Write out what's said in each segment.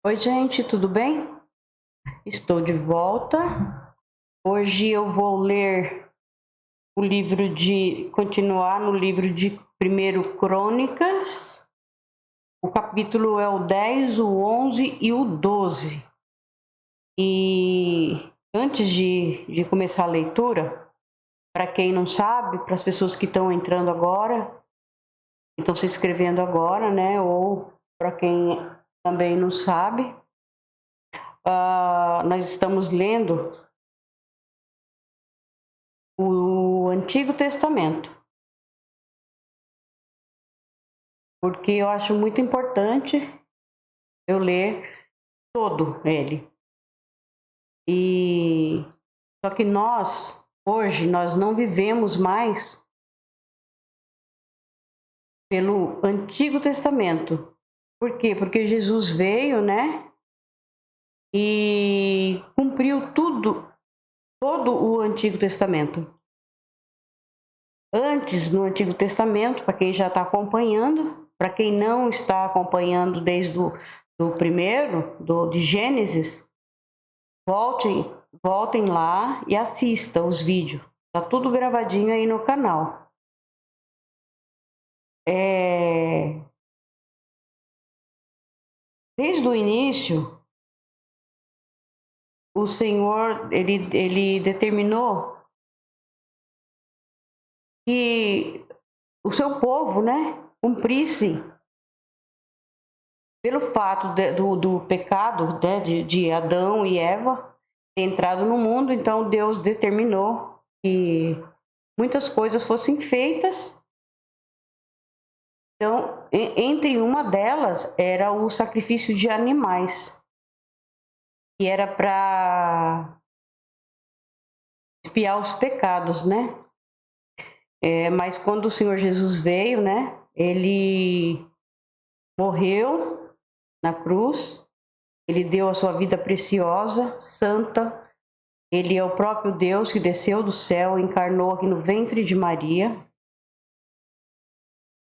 Oi, gente, tudo bem? Estou de volta. Hoje eu vou ler continuar no livro de Primeiro Crônicas. O capítulo é o 10, o 11 e o 12. E antes de começar a leitura, para quem não sabe, para as pessoas que estão entrando agora, estão se inscrevendo agora, né? Ou para quem também não sabe, nós estamos lendo o Antigo Testamento, porque eu acho muito importante eu ler todo ele. E só que hoje nós não vivemos mais pelo Antigo Testamento. Por quê? Porque Jesus veio, né? E cumpriu todo o Antigo Testamento. Antes, no Antigo Testamento, para quem já está acompanhando, para quem não está acompanhando desde do primeiro, de Gênesis, voltem lá e assista os vídeos. Tá tudo gravadinho aí no canal. Desde o início, o Senhor ele determinou que o seu povo, né, cumprisse, pelo fato do pecado, né, de Adão e Eva ter entrado no mundo. Então Deus determinou que muitas coisas fossem feitas. Então, entre uma delas era o sacrifício de animais, que era para expiar os pecados, né? Mas quando o Senhor Jesus veio, né? Ele morreu na cruz, ele deu a sua vida preciosa, santa. Ele é o próprio Deus que desceu do céu, encarnou aqui no ventre de Maria,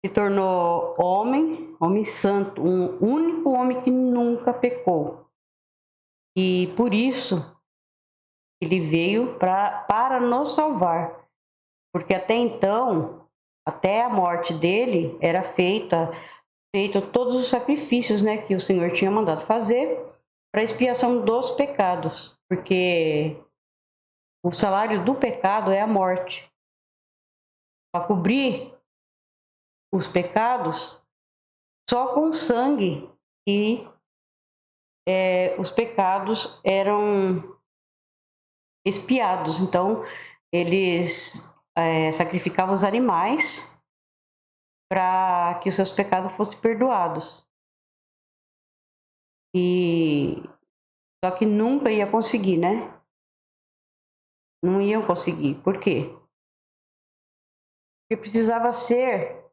se tornou homem santo, um único homem que nunca pecou. E por isso ele veio para nos salvar. Porque até então, até a morte dele, era feito todos os sacrifícios, né, que o Senhor tinha mandado fazer para expiação dos pecados. Porque o salário do pecado é a morte. Para cobrir os pecados, só com sangue e os pecados eram expiados. Então, eles sacrificavam os animais para que os seus pecados fossem perdoados. E só que nunca ia conseguir, né? Não iam conseguir. Por quê? Porque precisava ser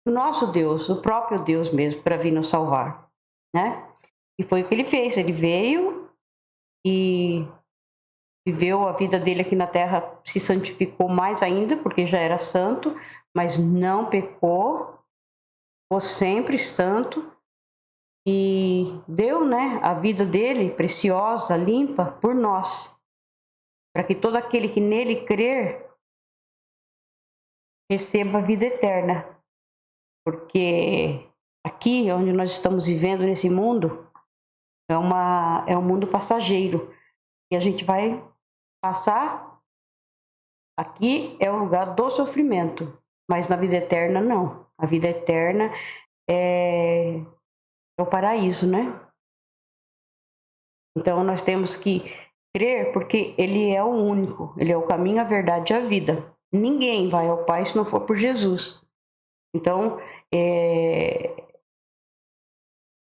o nosso Deus, o próprio Deus mesmo, para vir nos salvar, né? E foi o que ele fez. Ele veio e viveu a vida dele aqui na terra, se santificou mais ainda, porque já era santo, mas não pecou, ficou sempre santo e deu, né, a vida dele preciosa, limpa, por nós, para que todo aquele que nele crer receba a vida eterna. Porque aqui onde nós estamos vivendo nesse mundo é um mundo passageiro e a gente vai passar. Aqui é o lugar do sofrimento, mas na vida eterna não. A vida eterna é o paraíso, né? Então nós temos que crer, porque ele é o único, ele é o caminho, a verdade e a vida. Ninguém vai ao Pai se não for por Jesus. Então,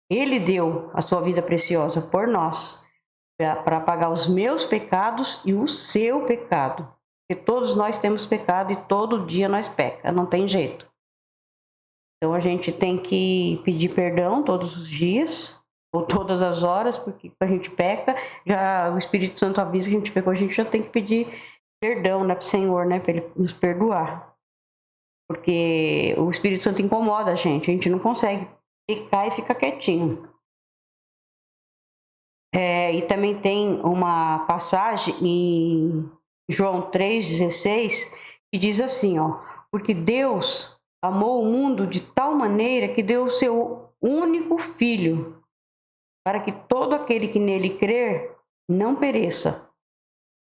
ele deu a sua vida preciosa por nós, para pagar os meus pecados e o seu pecado. Porque todos nós temos pecado e todo dia nós peca, não tem jeito. Então a gente tem que pedir perdão todos os dias, ou todas as horas, porque a gente peca, já o Espírito Santo avisa que a gente pecou, a gente já tem que pedir perdão, né, para o Senhor, né, para ele nos perdoar. Porque o Espírito Santo incomoda a gente não consegue pecar e ficar quietinho. E também tem uma passagem em João 3,16 que diz assim, ó: porque Deus amou o mundo de tal maneira que deu o seu único filho, para que todo aquele que nele crer não pereça,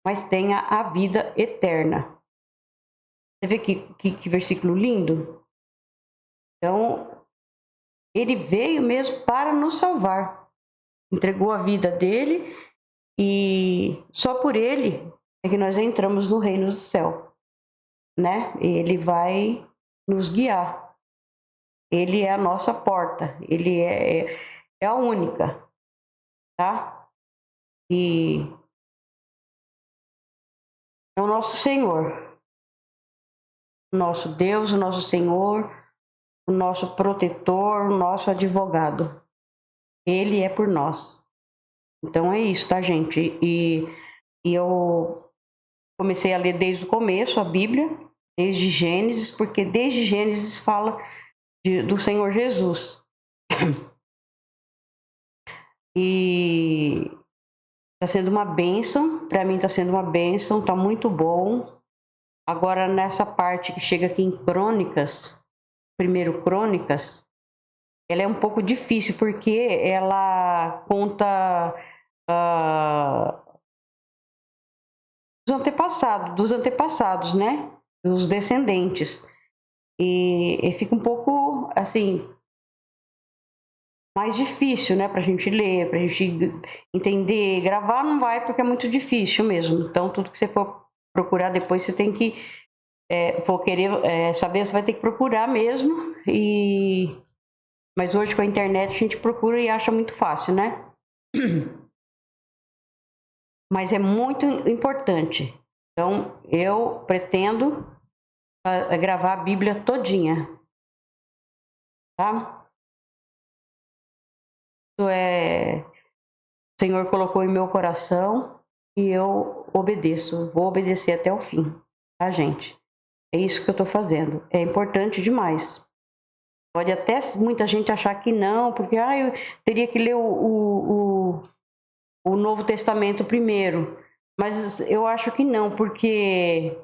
mas tenha a vida eterna. Você vê que versículo lindo? Então, ele veio mesmo para nos salvar. Entregou a vida dele e só por ele é que nós entramos no reino do céu, né? Ele vai nos guiar. Ele é a nossa porta. Ele é a única, tá? E é o nosso Senhor, o nosso Deus, o nosso Senhor, o nosso protetor, o nosso advogado. Ele é por nós. Então é isso, tá, gente? E eu comecei a ler desde o começo a Bíblia, desde Gênesis, porque desde Gênesis fala do Senhor Jesus. E está sendo uma bênção, para mim está sendo uma bênção, está muito bom. Agora nessa parte que chega aqui em Crônicas, primeiro Crônicas, ela é um pouco difícil porque ela conta dos antepassados, né? Dos descendentes. E fica um pouco, assim, mais difícil, né? Pra gente ler, pra gente entender. Gravar não vai porque é muito difícil mesmo. Então, tudo que você for procurar depois, você tem que... for querer saber, você vai ter que procurar mesmo. Mas hoje com a internet a gente procura e acha muito fácil, né? Mas é muito importante. Então, eu pretendo gravar a Bíblia todinha, tá? Isso o Senhor colocou em meu coração e eu obedeço. Vou obedecer até o fim, tá, gente? É isso que eu tô fazendo. É importante demais. Pode até muita gente achar que não, porque eu teria que ler o Novo Testamento primeiro. Mas eu acho que não, porque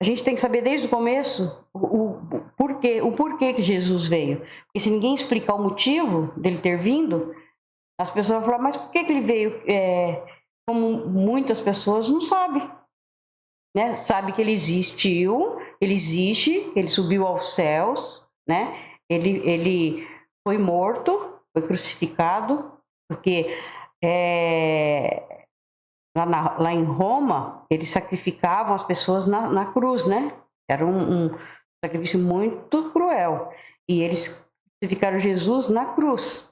a gente tem que saber desde o começo o porquê que Jesus veio. E se ninguém explicar o motivo dele ter vindo, as pessoas vão falar, mas por que ele veio? Como muitas pessoas não sabem. Né? Sabe que ele existiu, ele existe, ele subiu aos céus, né? Ele foi morto, foi crucificado, porque lá em Roma, eles sacrificavam as pessoas na cruz, né? Era um sacrifício muito cruel. E eles crucificaram Jesus na cruz.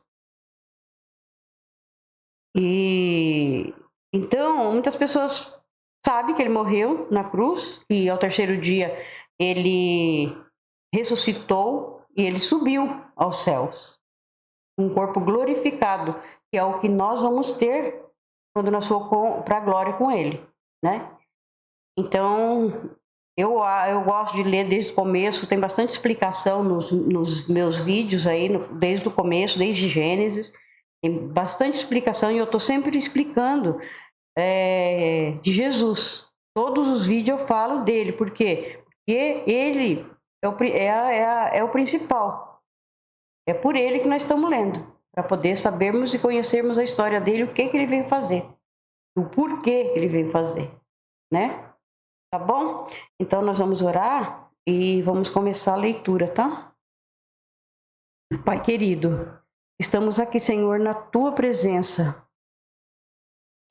E então, muitas pessoas sabem que ele morreu na cruz e ao terceiro dia ele ressuscitou e ele subiu aos céus. Um corpo glorificado, que é o que nós vamos ter quando nós for para a glória com ele, né? Então, eu gosto de ler desde o começo, tem bastante explicação nos meus vídeos aí, desde o começo, desde Gênesis, tem bastante explicação e eu estou sempre explicando de Jesus. Todos os vídeos eu falo dele, por quê? Porque ele é o principal. É por ele que nós estamos lendo, para poder sabermos e conhecermos a história dele, o que ele veio fazer, o porquê que ele veio fazer, né? Tá bom? Então nós vamos orar e vamos começar a leitura, tá? Pai querido, estamos aqui, Senhor, na tua presença.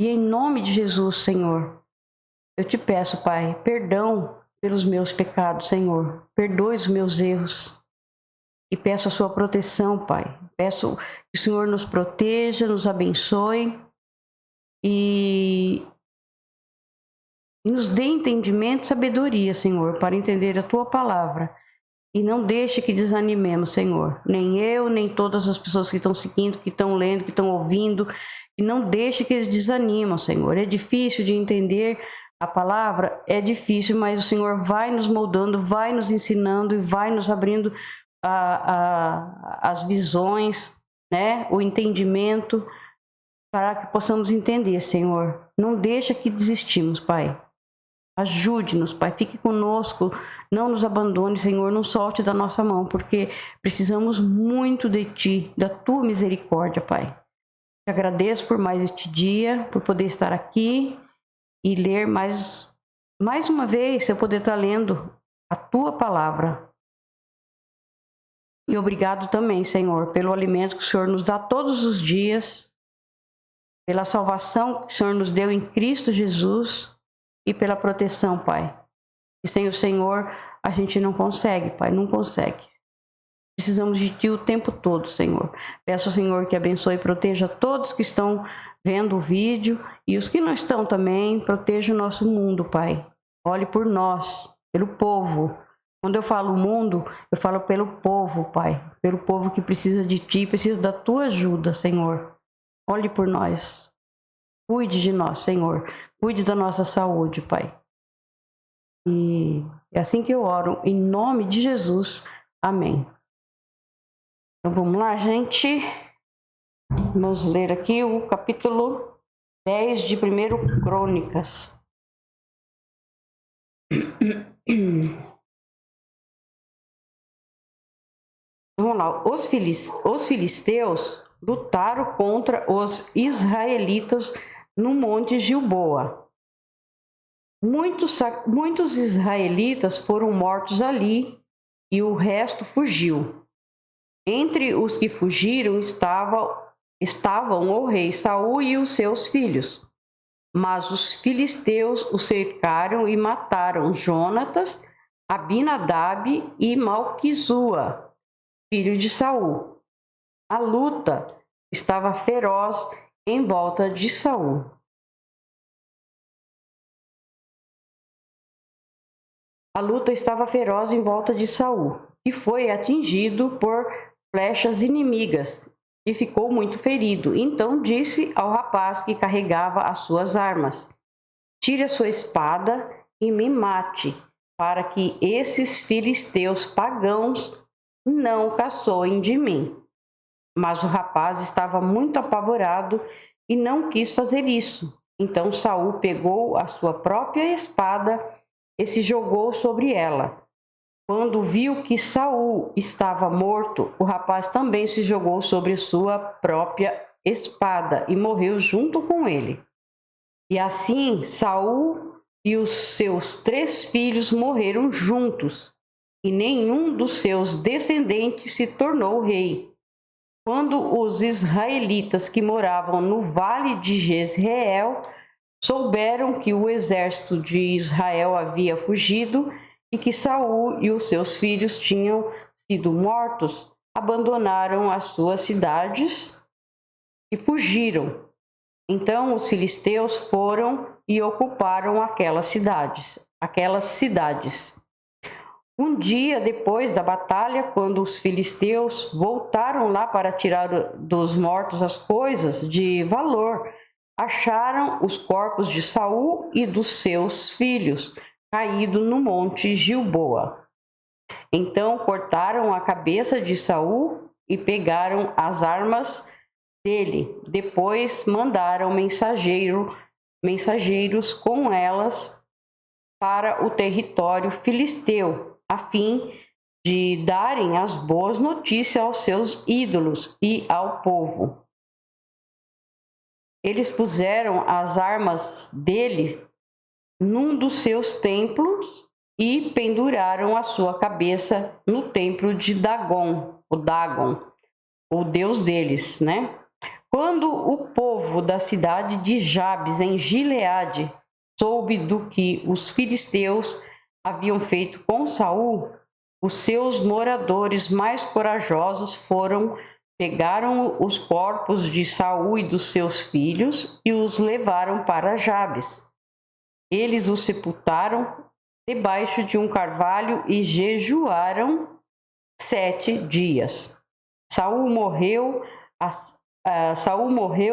E em nome de Jesus, Senhor, eu te peço, Pai, perdão pelos meus pecados, Senhor. Perdoe os meus erros. E peço a sua proteção, Pai. Peço que o Senhor nos proteja, nos abençoe e nos dê entendimento e sabedoria, Senhor, para entender a tua palavra. E não deixe que desanimemos, Senhor. Nem eu, nem todas as pessoas que estão seguindo, que estão lendo, que estão ouvindo. E não deixe que eles desanimem, Senhor. É difícil de entender a palavra, é difícil, mas o Senhor vai nos moldando, vai nos ensinando e vai nos abrindo as visões, né? O entendimento, para que possamos entender, Senhor. Não deixa que desistimos, Pai. Ajude-nos, Pai. Fique conosco. Não nos abandone, Senhor. Não solte da nossa mão, porque precisamos muito de Ti, da Tua misericórdia, Pai. Te agradeço por mais este dia, por poder estar aqui e ler mais uma vez, eu poder estar lendo a Tua palavra. E obrigado também, Senhor, pelo alimento que o Senhor nos dá todos os dias, pela salvação que o Senhor nos deu em Cristo Jesus e pela proteção, Pai. E sem o Senhor, a gente não consegue, Pai, não consegue. Precisamos de Ti o tempo todo, Senhor. Peço ao Senhor que abençoe e proteja todos que estão vendo o vídeo e os que não estão também. Proteja o nosso mundo, Pai. Olhe por nós, pelo povo. Quando eu falo mundo, eu falo pelo povo, Pai. Pelo povo que precisa de Ti, precisa da Tua ajuda, Senhor. Olhe por nós. Cuide de nós, Senhor. Cuide da nossa saúde, Pai. E é assim que eu oro, em nome de Jesus. Amém. Então vamos lá, gente. Vamos ler aqui o capítulo 10 de 1 Crônicas. Vamos lá. Os filisteus lutaram contra os israelitas no Monte Gilboa. Muitos israelitas foram mortos ali e o resto fugiu. Entre os que fugiram estavam o rei Saul e os seus filhos. Mas os filisteus o cercaram e mataram Jonatas, Abinadab e Malquizua, filho de Saul. A luta estava feroz em volta de Saul. E foi atingido por flechas inimigas e ficou muito ferido. Então disse ao rapaz que carregava as suas armas: tire a sua espada e me mate, para que esses filisteus pagãos não caçoem de mim. Mas o rapaz estava muito apavorado e não quis fazer isso. Então Saul pegou a sua própria espada e se jogou sobre ela. Quando viu que Saul estava morto, o rapaz também se jogou sobre sua própria espada e morreu junto com ele. E assim Saul e os seus 3 filhos morreram juntos, e nenhum dos seus descendentes se tornou rei. Quando os israelitas que moravam no vale de Jezreel souberam que o exército de Israel havia fugido e que Saul e os seus filhos tinham sido mortos, abandonaram as suas cidades e fugiram. Então os filisteus foram e ocuparam aquelas cidades. Um dia depois da batalha, quando os filisteus voltaram lá para tirar dos mortos as coisas de valor, acharam os corpos de Saul e dos seus filhos caído no monte Gilboa. Então cortaram a cabeça de Saul e pegaram as armas dele. Depois mandaram mensageiros com elas para o território filisteu, a fim de darem as boas notícias aos seus ídolos e ao povo. Eles puseram as armas dele num dos seus templos e penduraram a sua cabeça no templo de Dagon, o deus deles, né? Quando o povo da cidade de Jabes, em Gileade, soube do que os filisteus haviam feito com Saul, os seus moradores mais corajosos pegaram os corpos de Saul e dos seus filhos e os levaram para Jabes. Eles o sepultaram debaixo de um carvalho e jejuaram 7 dias. Saul morreu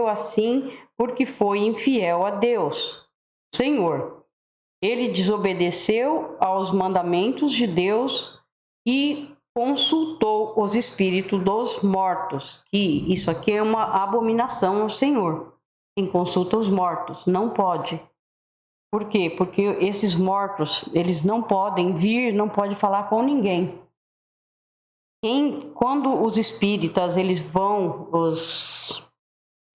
assim porque foi infiel a Deus, Senhor. Ele desobedeceu aos mandamentos de Deus e consultou os espíritos dos mortos, que isso aqui é uma abominação ao Senhor. Quem consulta os mortos, não pode. Por quê? Porque esses mortos, eles não podem vir, não pode falar com ninguém. Quando os espíritas, eles vão, os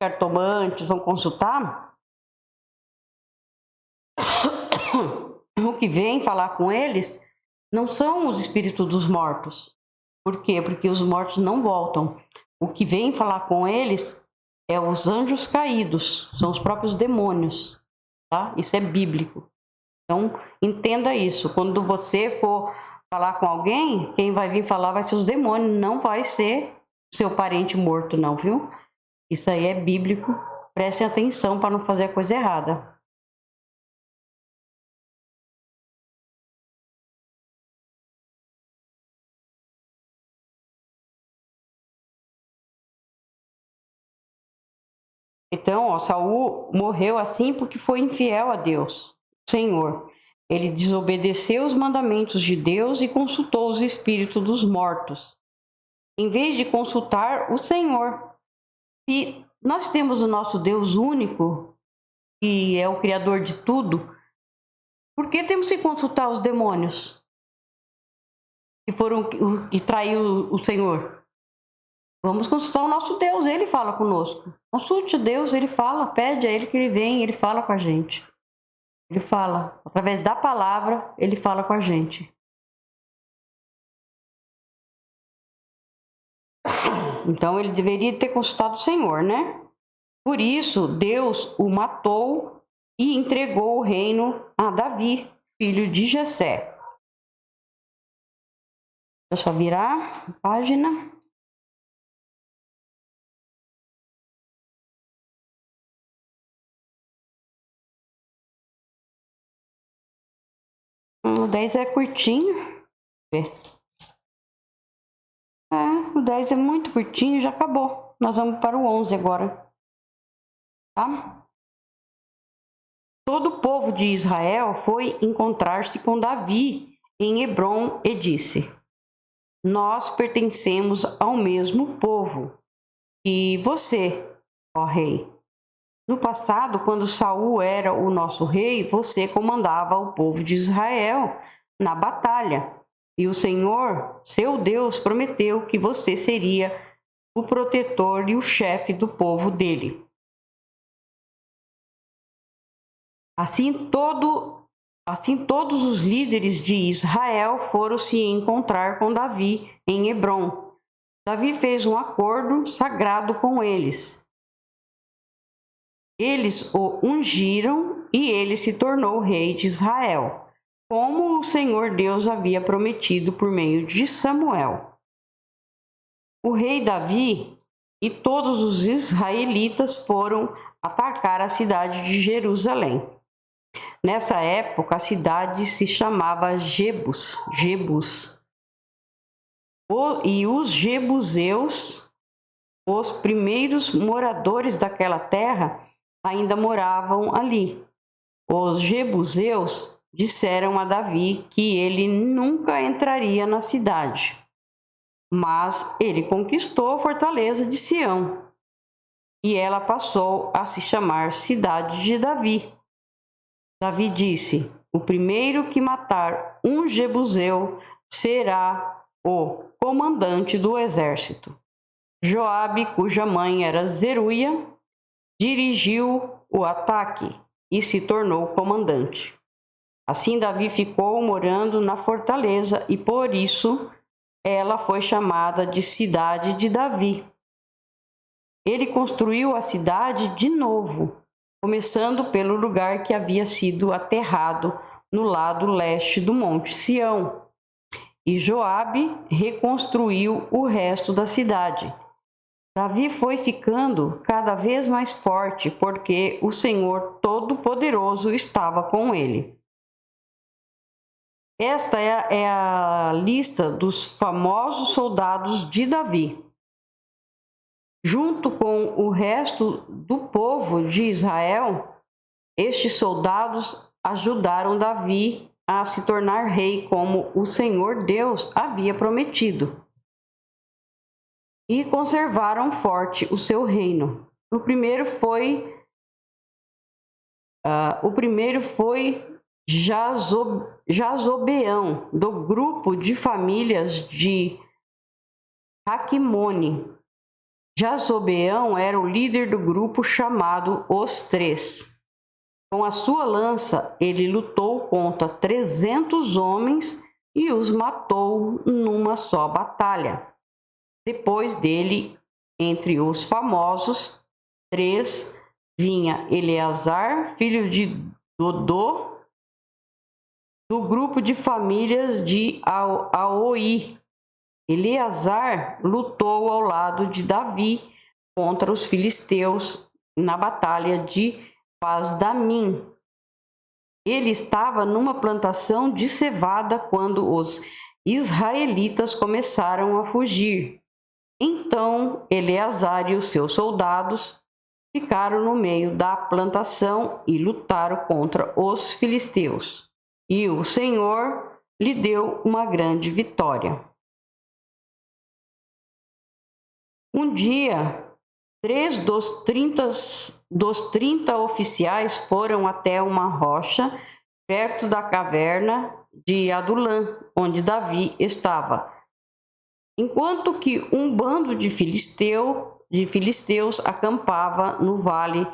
cartomantes vão consultar, o que vem falar com eles não são os espíritos dos mortos. Por quê? Porque os mortos não voltam. O que vem falar com eles é os anjos caídos, são os próprios demônios, tá? Isso é bíblico. Então, entenda isso. Quando você for falar com alguém, quem vai vir falar vai ser os demônios, não vai ser seu parente morto, não, viu? Isso aí é bíblico. Prestem atenção para não fazer a coisa errada. Então, ó, Saul morreu assim porque foi infiel a Deus, Senhor. Ele desobedeceu os mandamentos de Deus e consultou os espíritos dos mortos, em vez de consultar o Senhor. Se nós temos o nosso Deus único, que é o Criador de tudo, por que temos que consultar os demônios que traiu o Senhor? Vamos consultar o nosso Deus, ele fala conosco. Consulte Deus, ele fala, pede a ele que ele venha, ele fala com a gente. Ele fala, através da palavra, ele fala com a gente. Então ele deveria ter consultado o Senhor, né? Por isso, Deus o matou e entregou o reino a Davi, filho de Jessé. Deixa eu só virar a página. O 10 é curtinho. O 10 é muito curtinho, já acabou. Nós vamos para o 11 agora. Tá? Todo o povo de Israel foi encontrar-se com Davi em Hebrom e disse: Nós pertencemos ao mesmo povo que você, ó rei. No passado, quando Saul era o nosso rei, você comandava o povo de Israel na batalha. E o Senhor, seu Deus, prometeu que você seria o protetor e o chefe do povo dele. Assim todos os líderes de Israel foram se encontrar com Davi em Hebrom. Davi fez um acordo sagrado com eles. Eles o ungiram e ele se tornou rei de Israel, como o Senhor Deus havia prometido por meio de Samuel. O rei Davi e todos os israelitas foram atacar a cidade de Jerusalém. Nessa época, a cidade se chamava Jebus. E os jebuseus, os primeiros moradores daquela terra, ainda moravam ali. Os jebuseus disseram a Davi que ele nunca entraria na cidade, mas ele conquistou a fortaleza de Sião, e ela passou a se chamar Cidade de Davi. Davi disse: o primeiro que matar um jebuseu será o comandante do exército. Joabe, cuja mãe era Zeruia, dirigiu o ataque e se tornou comandante. Assim Davi ficou morando na fortaleza e por isso ela foi chamada de Cidade de Davi. Ele construiu a cidade de novo, começando pelo lugar que havia sido aterrado no lado leste do Monte Sião. E Joabe reconstruiu o resto da cidade. Davi foi ficando cada vez mais forte, porque o Senhor Todo-Poderoso estava com ele. Esta é a lista dos famosos soldados de Davi. Junto com o resto do povo de Israel, estes soldados ajudaram Davi a se tornar rei, como o Senhor Deus havia prometido, e conservaram forte o seu reino. O primeiro foi O primeiro foi Jazobeão, do grupo de famílias de Raquimone. Jazobeão era o líder do grupo chamado Os Três. Com a sua lança, ele lutou contra 300 homens e os matou numa só batalha. Depois dele, entre os famosos três, vinha Eleazar, filho de Dodô, do grupo de famílias de Aoi. Eleazar lutou ao lado de Davi contra os filisteus na batalha de Pasdamim. Ele estava numa plantação de cevada quando os israelitas começaram a fugir. Então Eleazar e os seus soldados ficaram no meio da plantação e lutaram contra os filisteus. E o Senhor lhe deu uma grande vitória. Um dia, 3 dos 30 oficiais foram até uma rocha perto da caverna de Adulã, onde Davi estava, enquanto que um bando de filisteus acampava no Vale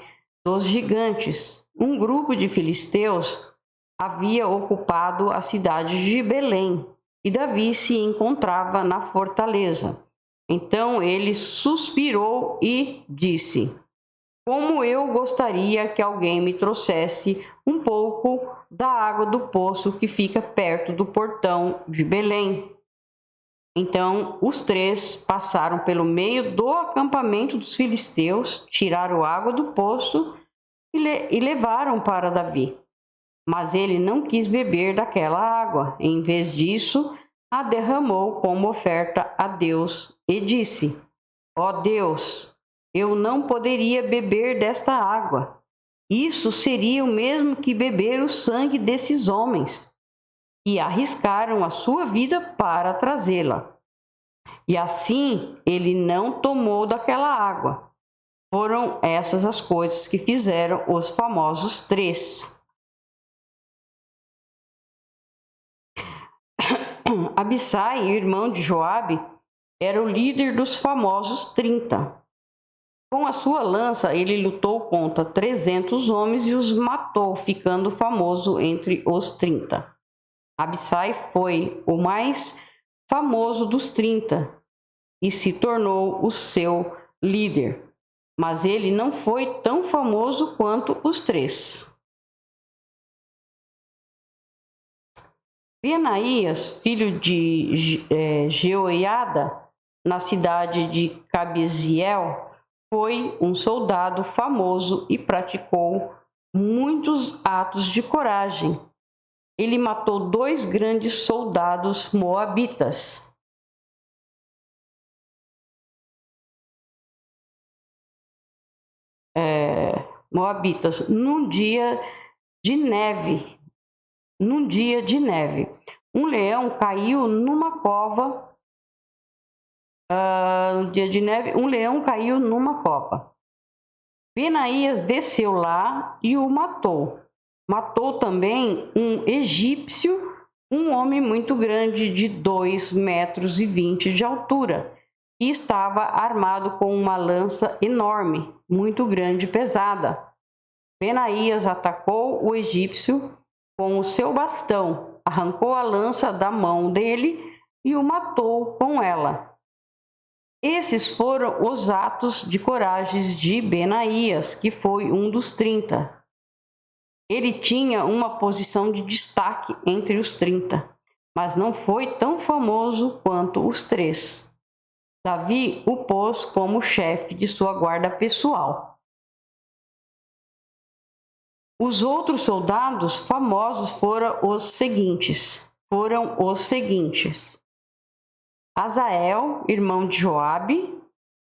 dos Gigantes. Um grupo de filisteus havia ocupado a cidade de Belém e Davi se encontrava na fortaleza. Então ele suspirou e disse: como eu gostaria que alguém me trouxesse um pouco da água do poço que fica perto do portão de Belém. Então os três passaram pelo meio do acampamento dos filisteus, tiraram água do poço e levaram para Davi. Mas ele não quis beber daquela água. Em vez disso, a derramou como oferta a Deus e disse: ó Deus, eu não poderia beber desta água. Isso seria o mesmo que beber o sangue desses homens, que arriscaram a sua vida para trazê-la. E assim ele não tomou daquela água. Foram essas as coisas que fizeram os famosos três. Abissai, irmão de Joabe, era o líder dos famosos 30. Com a sua lança, ele lutou contra 300 homens e os matou, ficando famoso entre os 30. Abissai foi o mais famoso dos 30 e se tornou o seu líder, mas ele não foi tão famoso quanto os três. Benaías, filho de Jeoiada, na cidade de Cabiziel, foi um soldado famoso e praticou muitos atos de coragem. Ele matou 2 grandes soldados moabitas. Num dia de neve. Um leão caiu numa cova. Benaías desceu lá e o matou. Matou também um egípcio, um homem muito grande de 2,20 metros de altura, e estava armado com uma lança enorme, muito grande e pesada. Benaías atacou o egípcio com o seu bastão, arrancou a lança da mão dele e o matou com ela. Esses foram os atos de coragem de Benaías, que foi um dos 30. Ele tinha uma posição de destaque entre os 30, mas não foi tão famoso quanto os 3. Davi o pôs como chefe de sua guarda pessoal. Os outros soldados famosos foram os seguintes. Azael, irmão de Joabe,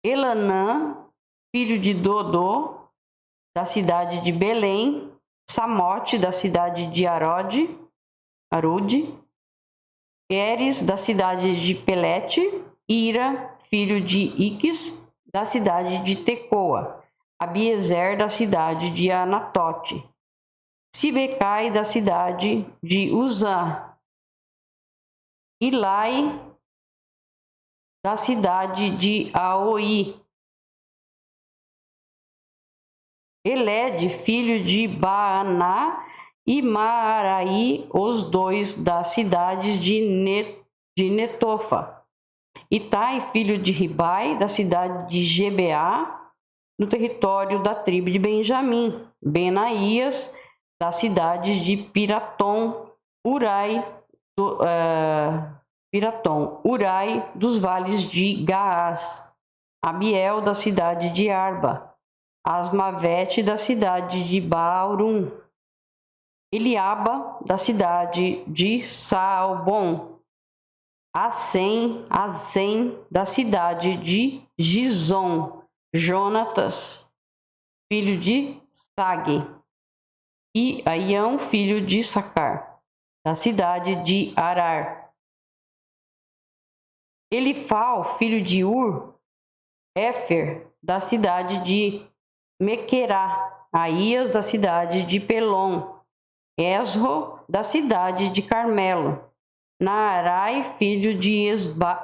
Elanã, filho de Dodô, da cidade de Belém, Samote, da cidade de Arude, Eres, da cidade de Pelete, Ira, filho de Iques, da cidade de Tecoa, Abiezer, da cidade de Anatote, Sibecai, da cidade de Uzã, Ilai, da cidade de Aoi, Elede, filho de Baaná, e Maaraí, os dois das cidades de Netofa. Itai, filho de Ribai, da cidade de Gebeá, no território da tribo de Benjamim. Benaías, das cidades de Piratom, Urai, Urai dos vales de Gaás. Abiel, da cidade de Arba. Asmavete, da cidade de Baurum. Eliaba, da cidade de Saalbom. Assem, da cidade de Gizom. Jonatas, filho de Sage. E Aião, filho de Sacar, da cidade de Arar. Elifal, filho de Ur. Éfer, da cidade de Mequerá. Aías, da cidade de Pelom. Esro, da cidade de Carmelo. Naarai, filho de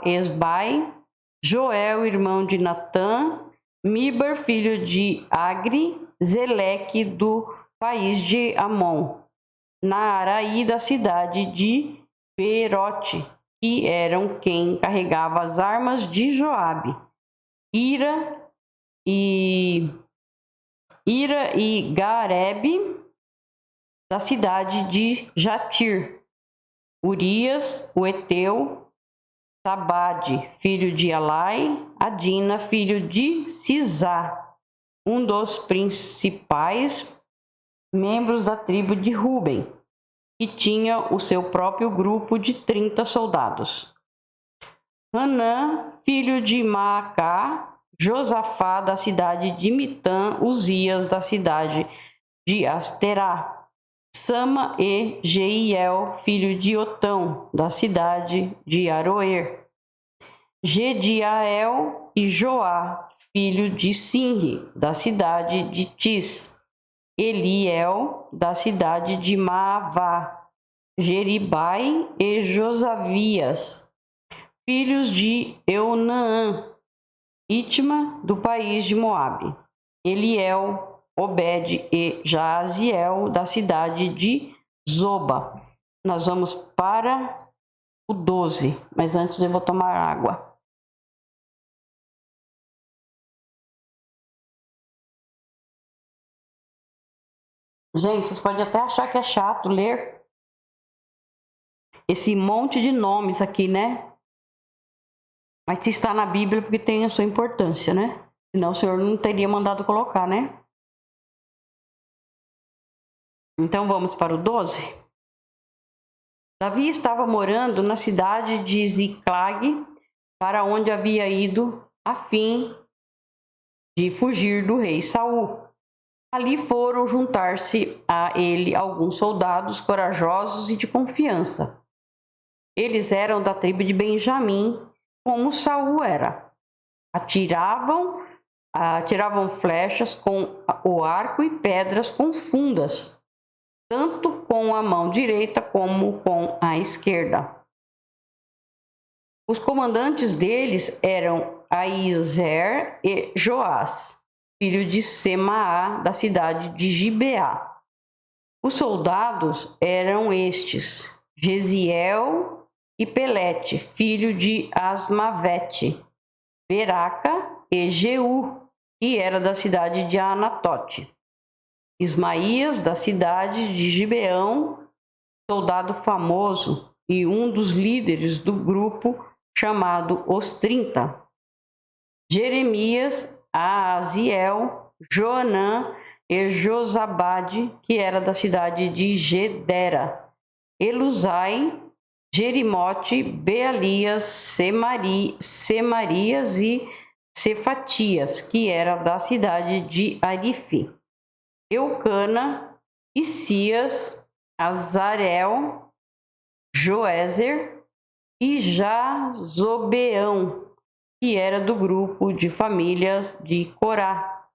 Esbai. Joel, irmão de Natã. Mibar, filho de Agri. Zeleque, do país de Amon. Naaraí, da cidade de Beerote, que eram quem carregava as armas de Joabe. Ira e Garebe, da cidade de Jatir. Urias, o Eteu. Sabade, filho de Alai. Adina, filho de Sisá, um dos principais membros da tribo de Ruben, que tinha o seu próprio grupo de 30 soldados. Hanã, filho de Maacá. Josafá, da cidade de Mitã. Uzias, da cidade de Asterá. Sama e Jeiel, filho de Otão, da cidade de Aroer. Gediael e Joá, filho de Sinri, da cidade de Tis. Eliel, da cidade de Maavá. Jeribai e Josavias, filhos de Eunaã. Itma, do país de Moabe. Eliel, Obed e Jaziel, da cidade de Zoba. Nós vamos para o 12, mas antes eu vou tomar água. Gente, vocês podem até achar que é chato ler esse monte de nomes aqui, né? Mas se está na Bíblia porque tem a sua importância, né? Senão o Senhor não teria mandado colocar, né? Então vamos para o 12. Davi estava morando na cidade de Ziclag, para onde havia ido a fim de fugir do rei Saul. Ali foram juntar-se a ele alguns soldados corajosos e de confiança. Eles eram da tribo de Benjamim, como Saul era. Atiravam flechas com o arco e pedras com fundas, tanto com a mão direita como com a esquerda. Os comandantes deles eram Aizer e Joás, filho de Semaá, da cidade de Gibeá. Os soldados eram estes: Gesiel e Pelete, filho de Asmavete, Beraca e Jeú, que era da cidade de Anatote. Ismaías, da cidade de Gibeão, soldado famoso e um dos líderes do grupo chamado Os 30. Jeremias, Aziel, Joanã e Josabade, que era da cidade de Gedera. Elusai, Jerimote, Bealias, Semarias e Cefatias, que era da cidade de Arife. Eucana, Isias, Azarel, Joézer e Jazobeão, que era do grupo de famílias de Corá.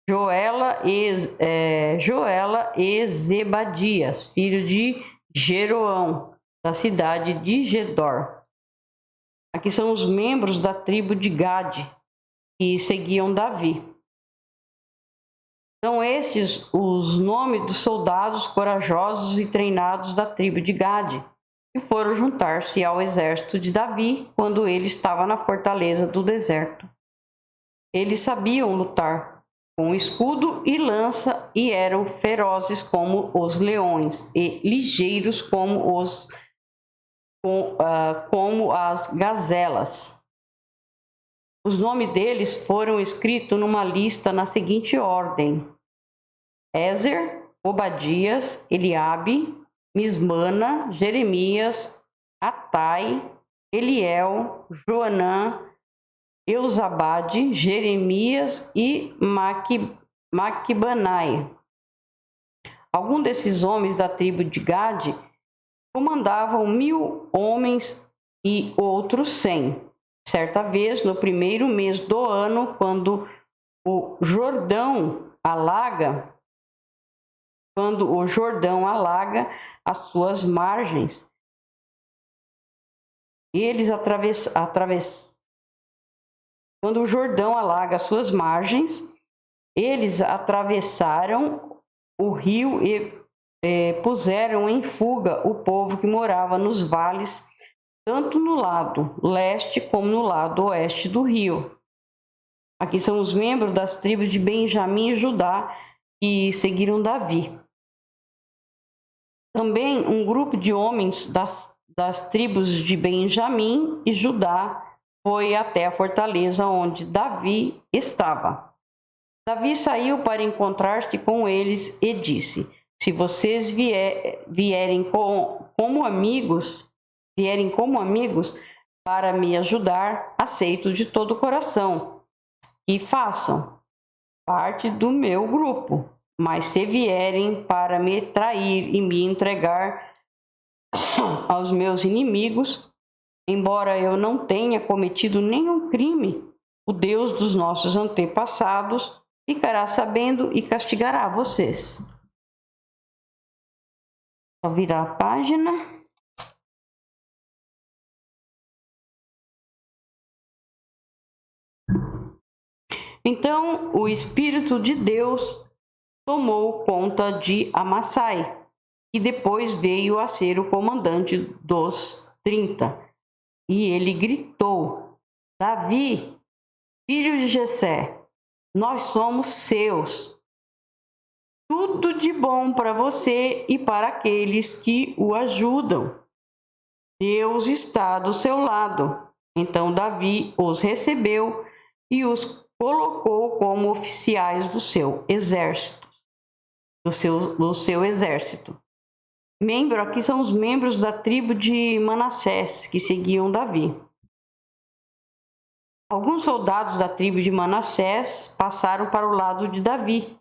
Joela e Zebadias, filho de Jeroão, da cidade de Gedor. Aqui são os membros da tribo de Gade, que seguiam Davi. São estes os nomes dos soldados corajosos e treinados da tribo de Gade, que foram juntar-se ao exército de Davi quando ele estava na fortaleza do deserto. Eles sabiam lutar com escudo e lança e eram ferozes como os leões e ligeiros como as gazelas. Os nomes deles foram escritos numa lista na seguinte ordem: Ezer, Obadias, Eliabe, Mismana, Jeremias, Atai, Eliel, Joanã, Eusabade, Jeremias e Maquibanai. Alguns desses homens da tribo de Gade comandavam 1000 homens e outros 100. Certa vez, no primeiro mês do ano, quando o Jordão alaga as suas margens, quando o Jordão alaga as suas margens, eles atravessaram o rio e puseram em fuga o povo que morava nos vales, tanto no lado leste como no lado oeste do rio. Aqui são os membros das tribos de Benjamim e Judá que seguiram Davi. Também um grupo de homens das tribos de Benjamim e Judá foi até a fortaleza onde Davi estava. Davi saiu para encontrar-se com eles e disse: se vocês vierem como amigos para me ajudar, aceito de todo o coração que façam parte do meu grupo. Mas se vierem para me trair e me entregar aos meus inimigos, embora eu não tenha cometido nenhum crime, o Deus dos nossos antepassados ficará sabendo e castigará vocês. Vou virar a página. Então o Espírito de Deus tomou conta de Amassai, e depois veio a ser o comandante dos 30. E ele gritou: Davi, filho de Jessé, nós somos seus. Tudo de bom para você e para aqueles que o ajudam. Deus está do seu lado. Então Davi os recebeu e os colocou como oficiais do seu exército. Aqui são os membros da tribo de Manassés que seguiam Davi. Alguns soldados da tribo de Manassés passaram para o lado de Davi,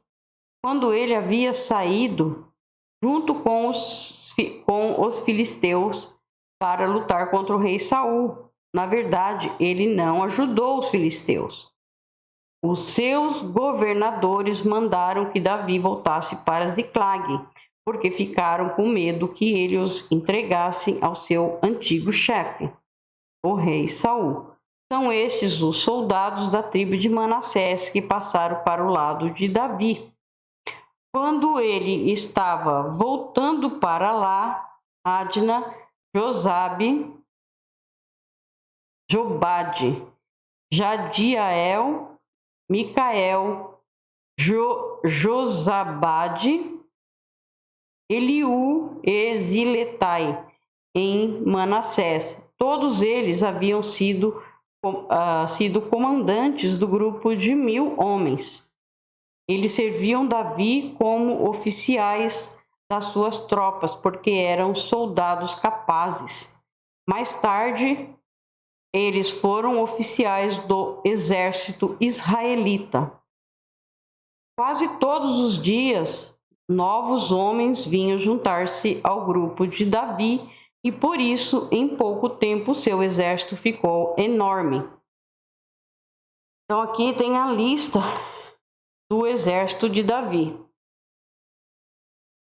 quando ele havia saído junto com os filisteus para lutar contra o rei Saul. Na verdade, ele não ajudou os filisteus. Os seus governadores mandaram que Davi voltasse para Ziclag, porque ficaram com medo que ele os entregasse ao seu antigo chefe, o rei Saul. São estes os soldados da tribo de Manassés que passaram para o lado de Davi. Quando ele estava voltando para lá, Adna, Jobade, Jadiael, Micael, Josabade, Eliú e Ziletai, em Manassés. Todos eles haviam sido comandantes do grupo de 1000 homens. Eles serviam Davi como oficiais das suas tropas, porque eram soldados capazes. Mais tarde, eles foram oficiais do exército israelita. Quase todos os dias, novos homens vinham juntar-se ao grupo de Davi e, por isso, em pouco tempo, seu exército ficou enorme. Então, aqui tem a lista do exército de Davi.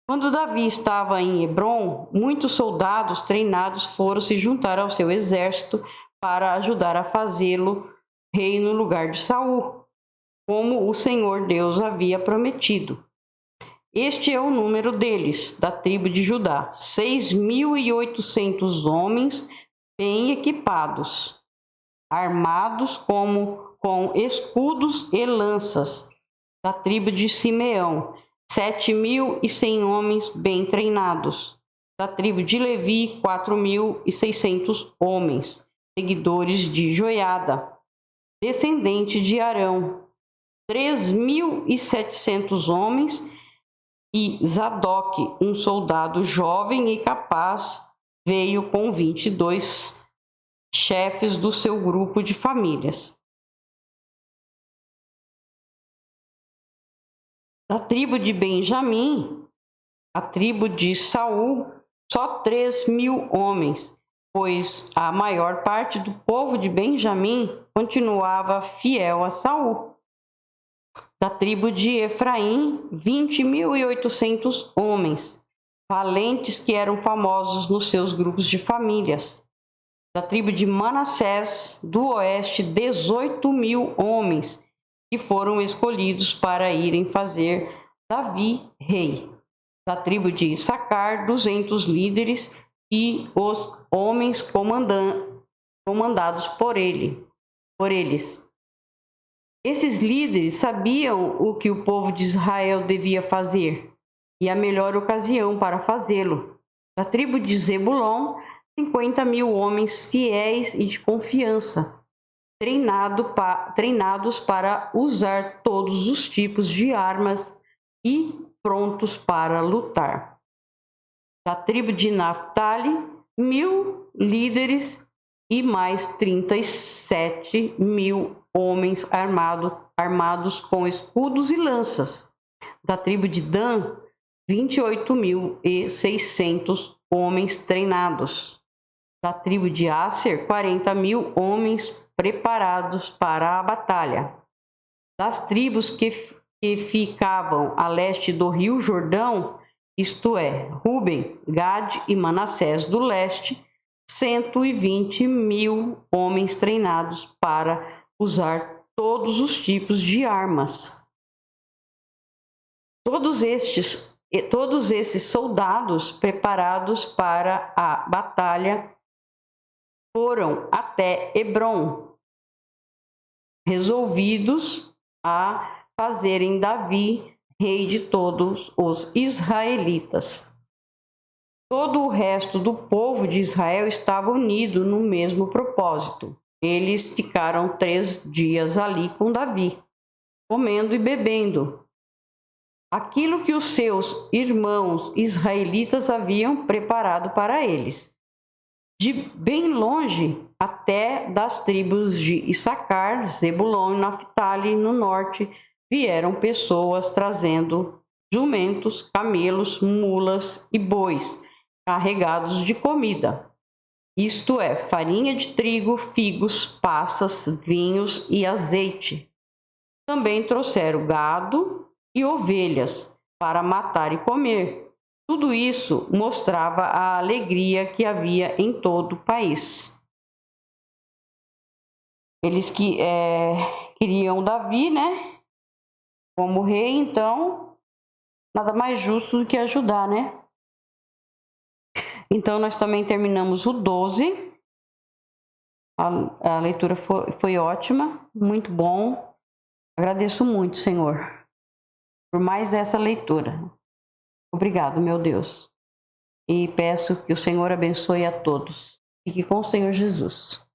Quando Davi estava em Hebrom, muitos soldados treinados foram se juntar ao seu exército para ajudar a fazê-lo rei no lugar de Saul, como o Senhor Deus havia prometido. Este é o número deles, da tribo de Judá: 6.800 homens bem equipados, armados com escudos e lanças. Da tribo de Simeão: 7.100 homens bem treinados. Da tribo de Levi: 4.600 homens, seguidores de Joiada, descendente de Arão. 3.700 homens, e Zadok, um soldado jovem e capaz, veio com 22 chefes do seu grupo de famílias. Da tribo de Benjamim, a tribo de Saul, só 3.000 homens, pois a maior parte do povo de Benjamim continuava fiel a Saul. Da tribo de Efraim, 20.800 homens, valentes que eram famosos nos seus grupos de famílias. Da tribo de Manassés, do oeste, 18.000 homens, que foram escolhidos para irem fazer Davi rei. Da tribo de Issacar, 200 líderes e os homens comandados por eles. Esses líderes sabiam o que o povo de Israel devia fazer e a melhor ocasião para fazê-lo. Da tribo de Zebulon, 50.000 homens fiéis e de confiança, treinados para usar todos os tipos de armas e prontos para lutar. Da tribo de Naphtali, 1.000 líderes e mais 37.000 homens armados com escudos e lanças. Da tribo de Dan, 28.600 homens treinados. Da tribo de Asser, 40.000 homens preparados para a batalha. Das tribos que ficavam a leste do rio Jordão, isto é, Ruben, Gade e Manassés do leste, 120.000 homens treinados para usar todos os tipos de armas. Todos esses soldados preparados para a batalha foram até Hebrom, resolvidos a fazerem Davi rei de todos os israelitas. Todo o resto do povo de Israel estava unido no mesmo propósito. Eles ficaram 3 dias ali com Davi, comendo e bebendo aquilo que os seus irmãos israelitas haviam preparado para eles. De bem longe, até das tribos de Issacar, Zebulon e Naphtali no norte, vieram pessoas trazendo jumentos, camelos, mulas e bois carregados de comida. Isto é, farinha de trigo, figos, passas, vinhos e azeite. Também trouxeram gado e ovelhas para matar e comer. Tudo isso mostrava a alegria que havia em todo o país. Eles queriam Davi, né, como rei, então nada mais justo do que ajudar, né? Então, nós também terminamos o 12. A leitura foi ótima, muito bom. Agradeço muito, Senhor, por mais essa leitura. Obrigado, meu Deus. E peço que o Senhor abençoe a todos. Fique com o Senhor Jesus.